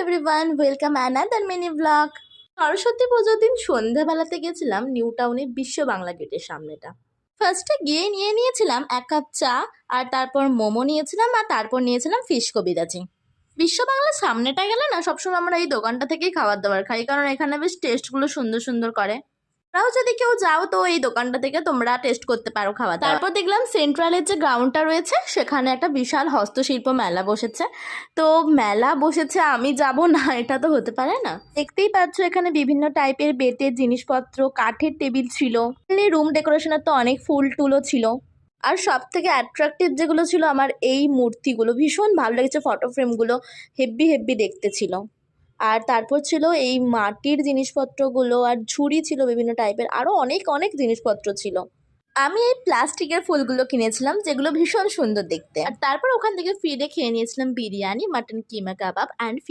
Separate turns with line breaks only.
Everyone, welcome another mini blog. Saraswati পুজোর দিন সন্ধ্যাবেলাতে গেছিলাম নিউ টাউনে বিশ্ব বাংলা গেটের সামনেটা। ফার্স্টে গিয়ে নিয়েছিলাম 1 কাপ চা, আর তারপর মোমো নিয়েছিলাম, আর তারপর নিয়েছিলাম ফিশ কবিরাজি। বিশ্ব বাংলার সামনেটা গেলে না সবসময় আমরা এই দোকানটা থেকেই খাবার দাবার খাই, কারণ এখানে বেশ টেস্টগুলো সুন্দর সুন্দর করে। তোমরাও যদি কেউ যাও তো এই দোকানটা থেকে তোমরা টেস্ট করতে পারো খাবার। তারপর দেখলাম সেন্ট্রালের যে গ্রাউন্ডটা রয়েছে সেখানে একটা বিশাল হস্তশিল্প মেলা বসেছে। তো মেলা বসেছে আমি যাব না, এটা তো হতে পারে না। দেখতেই পাচ্ছ এখানে বিভিন্ন টাইপের বেতের জিনিসপত্র, কাঠের টেবিল ছিল, রুম ডেকোরেশনের তো অনেক ফুল টুলও ছিল। আর সব থেকে অ্যাট্রাকটিভ যেগুলো ছিল আমার এই মূর্তিগুলো, ভীষণ ভালো লেগেছে। ফটো ফ্রেমগুলো হেব্বি হেব্বি দেখতে ছিল। আর তারপর ছিল এই মাটির জিনিসপত্রগুলো, আর ঝুড়ি ছিল বিভিন্ন টাইপের, আরও অনেক অনেক জিনিসপত্র ছিল। আমি এই প্লাস্টিকের ফুলগুলো কিনেছিলাম, যেগুলো ভীষণ সুন্দর দেখতে। আর তারপর ওখান থেকে ফিরে খেয়ে নিয়েছিলাম biryani, mutton keema kebab and fish.